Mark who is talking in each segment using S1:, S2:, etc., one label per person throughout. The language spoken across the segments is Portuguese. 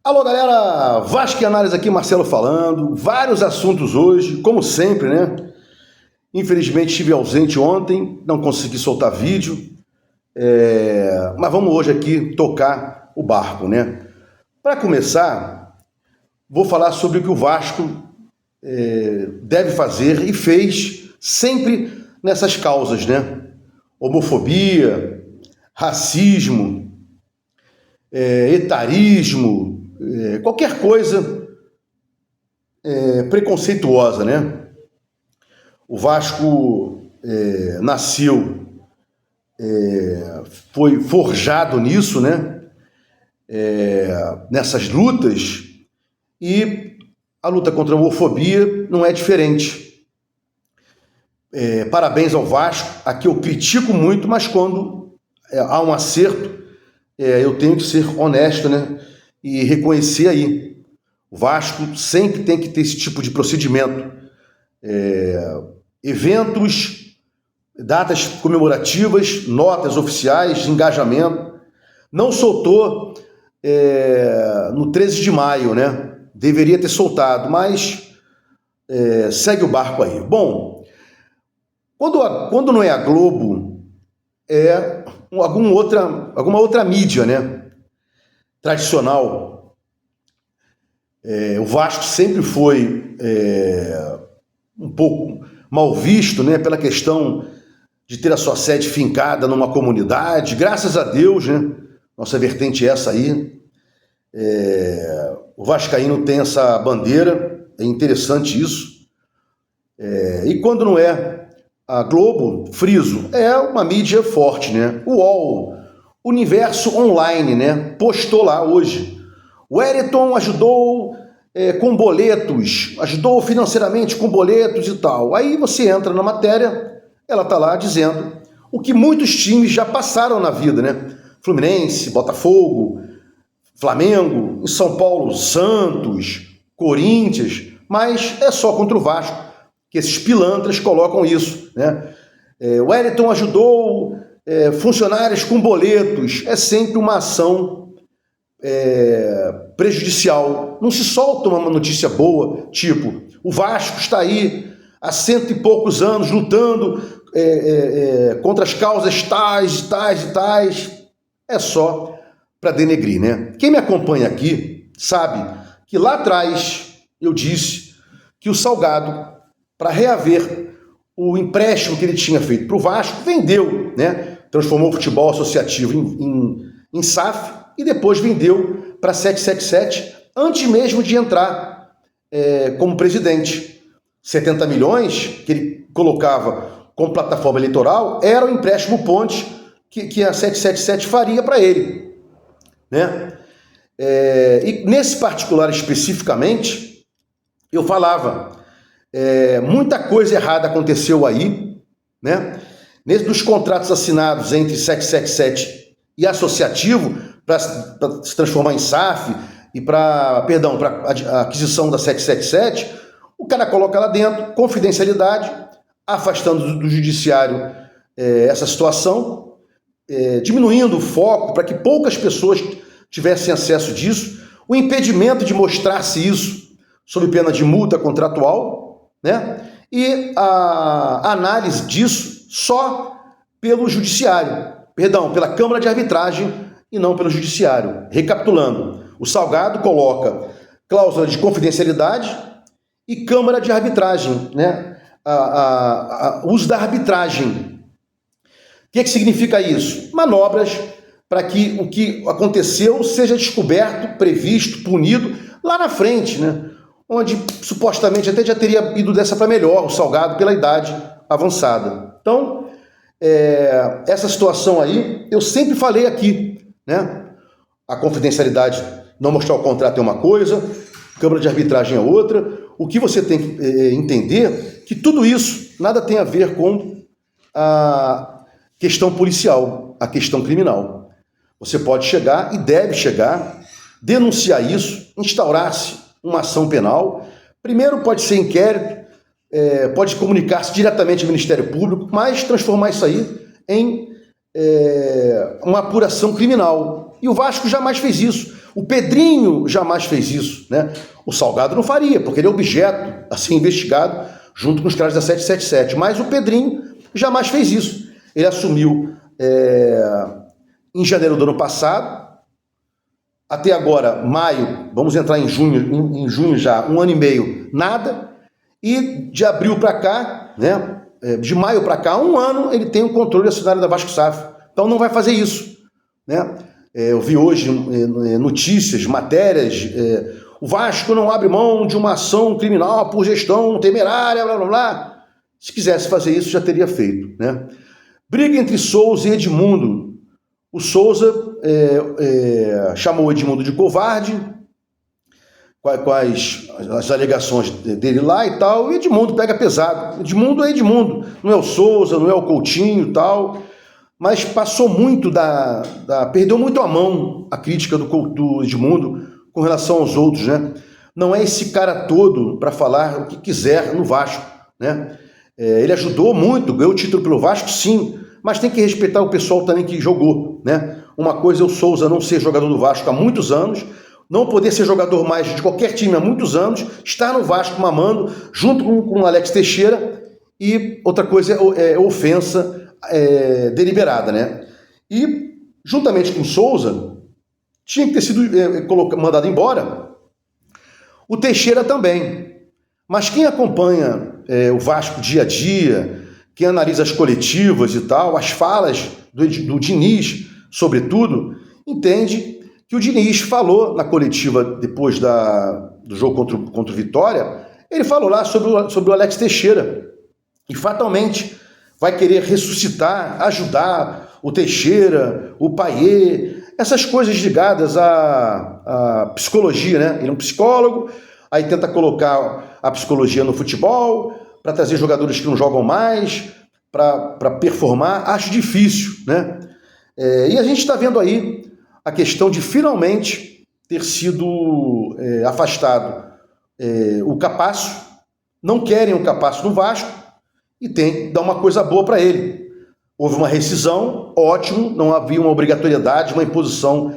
S1: Alô galera, Vasco e Análise aqui, Marcelo falando, vários assuntos hoje, como sempre, né? Infelizmente estive ausente ontem, não consegui soltar vídeo, mas vamos hoje aqui tocar o barco, né? Para começar, vou falar sobre o que o Vasco deve fazer e fez sempre nessas causas, né? Homofobia, racismo, etarismo, qualquer coisa preconceituosa, né? O Vasco nasceu, foi forjado nisso, né? Nessas lutas, e a luta contra a homofobia não é diferente. Parabéns ao Vasco, aqui eu critico muito, mas quando há um acerto, eu tenho que ser honesto, né? E reconhecer aí. O Vasco sempre tem que ter esse tipo de procedimento. Eventos, datas comemorativas, notas oficiais, engajamento. Não soltou no 13 de maio, né? Deveria ter soltado, mas segue o barco aí. Bom, quando não é a Globo, é alguma outra mídia, né? Tradicional. O Vasco sempre foi um pouco mal visto, né, pela questão de ter a sua sede fincada numa comunidade. Graças a Deus, né, nossa vertente é essa aí. O vascaíno tem essa bandeira, é interessante isso. E quando não é a Globo, friso, é uma mídia forte, né? O UOL, Universo Online, né, postou lá hoje. O Wellington ajudou com boletos, ajudou financeiramente com boletos e tal. Aí você entra na matéria, ela está lá dizendo o que muitos times já passaram na vida, né? Fluminense, Botafogo, Flamengo, em São Paulo, Santos, Corinthians, mas é só contra o Vasco que esses pilantras colocam isso, né? O Wellington ajudou funcionários com boletos. É sempre uma ação prejudicial. Não se solta uma notícia boa, tipo, o Vasco está aí há 100 e poucos anos lutando contra as causas tais e tais e tais. É só para denegrir, né? Quem me acompanha aqui sabe que lá atrás eu disse que o Salgado, para reaver o empréstimo que ele tinha feito para o Vasco, vendeu, né? Transformou o futebol associativo em SAF e depois vendeu para 777, antes mesmo de entrar como presidente. 70 milhões que ele colocava como plataforma eleitoral era o empréstimo ponte que a 777 faria para ele, né? E nesse particular especificamente, eu falava, muita coisa errada aconteceu aí, né? Dos contratos assinados entre 777 e associativo para se transformar em SAF e para a aquisição da 777, o cara coloca lá dentro confidencialidade, afastando do judiciário essa situação, diminuindo o foco para que poucas pessoas tivessem acesso disso, o impedimento de mostrar-se isso sob pena de multa contratual, né? E a análise disso só pelo judiciário, pela Câmara de Arbitragem e não pelo judiciário. Recapitulando, o Salgado coloca cláusula de confidencialidade e Câmara de Arbitragem, né? O uso da arbitragem. O que significa isso? Manobras para que o que aconteceu seja descoberto, previsto, punido lá na frente, né? Onde supostamente até já teria ido dessa para melhor, o Salgado, pela idade avançada. Então, essa situação aí, eu sempre falei aqui, né? A confidencialidade, não mostrar o contrato é uma coisa, Câmara de Arbitragem é outra. O que você tem que entender que tudo isso nada tem a ver com a questão policial, a questão criminal. Você pode chegar e deve chegar, denunciar isso, instaurar-se uma ação penal. Primeiro pode ser inquérito, pode comunicar-se diretamente ao Ministério Público, mas transformar isso aí em uma apuração criminal. E o Vasco jamais fez isso. O Pedrinho jamais fez isso, né? O Salgado não faria, porque ele é objeto a ser investigado junto com os caras da 777. Mas o Pedrinho jamais fez isso. Ele assumiu em janeiro do ano passado, até agora, maio, vamos entrar em junho já, 1 ano e meio, nada. E de abril para cá, né? De maio para cá, 1 ano, ele tem o controle acionário da Vasco SAF. Então não vai fazer isso, né? Eu vi hoje notícias, matérias, o Vasco não abre mão de uma ação criminal por gestão temerária, blá blá blá. Se quisesse fazer isso, já teria feito, né? Briga entre Souza e Edmundo. O Souza chamou o Edmundo de covarde, quais as alegações dele lá e tal, e Edmundo pega pesado. Edmundo é Edmundo, não é o Souza, não é o Coutinho e tal, mas passou muito perdeu muito a mão a crítica do Edmundo com relação aos outros, né? Não é esse cara todo para falar o que quiser no Vasco, né? Ele ajudou muito, ganhou o título pelo Vasco, sim, mas tem que respeitar o pessoal também que jogou, né? Uma coisa é o Souza não ser jogador do Vasco há muitos anos, não poder ser jogador mais de qualquer time há muitos anos, estar no Vasco mamando, junto com o Alex Teixeira, e outra coisa é ofensa deliberada, né? E, juntamente com o Souza, tinha que ter sido mandado embora o Teixeira também. Mas quem acompanha o Vasco dia a dia, quem analisa as coletivas e tal, as falas do Diniz, sobretudo, entende que o Diniz falou na coletiva depois do jogo contra o Vitória, ele falou lá sobre o Alex Teixeira, e fatalmente vai querer ressuscitar, ajudar o Teixeira, o Payet, essas coisas ligadas à psicologia, né? Ele é um psicólogo, aí tenta colocar a psicologia no futebol, para trazer jogadores que não jogam mais, para performar, acho difícil, né? E a gente está vendo aí a questão de finalmente ter sido afastado o Capasso, não querem o Capasso no Vasco, e tem que dar uma coisa boa para ele. Houve uma rescisão, ótimo, não havia uma obrigatoriedade, uma imposição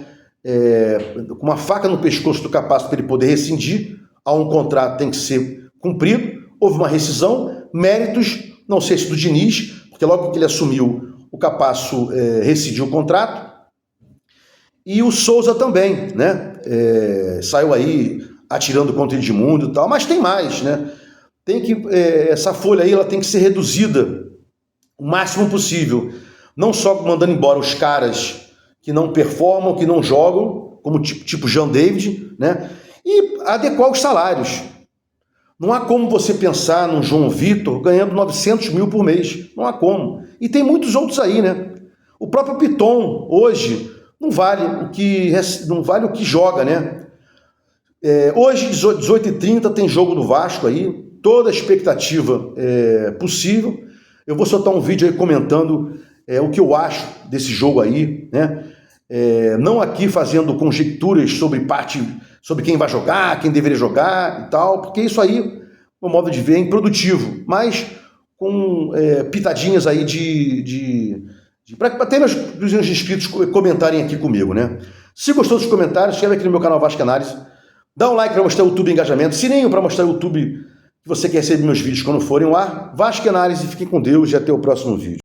S1: com uma faca no pescoço do Capasso para ele poder rescindir, há um contrato tem que ser cumprido. Houve uma rescisão, méritos, não sei se do Diniz, porque logo que ele assumiu, o Capasso rescindiu o contrato, e o Souza também, né? Saiu aí atirando contra o Edmundo e tal, mas tem mais, né? Tem que, essa folha aí ela tem que ser reduzida o máximo possível, não só mandando embora os caras que não performam, que não jogam, como tipo Jean David, né? E adequar os salários. Não há como você pensar num João Vitor ganhando 900 mil por mês. Não há como. E tem muitos outros aí, né? O próprio Piton, hoje, não vale o que joga, né? Hoje, 18h30, tem jogo do Vasco aí. Toda a expectativa possível. Eu vou soltar um vídeo aí comentando o que eu acho desse jogo aí, né? Não aqui fazendo conjecturas sobre quem vai jogar, quem deveria jogar e tal, porque isso aí, no modo de ver, é improdutivo, mas com pitadinhas aí para ter meus inscritos comentarem aqui comigo, né? Se gostou dos comentários, inscreve aqui no meu canal Vasco Análise, dá um like para mostrar o YouTube engajamento, sininho para mostrar o YouTube que você quer receber meus vídeos quando forem ao ar. Vasco Análise, fiquem com Deus e até o próximo vídeo.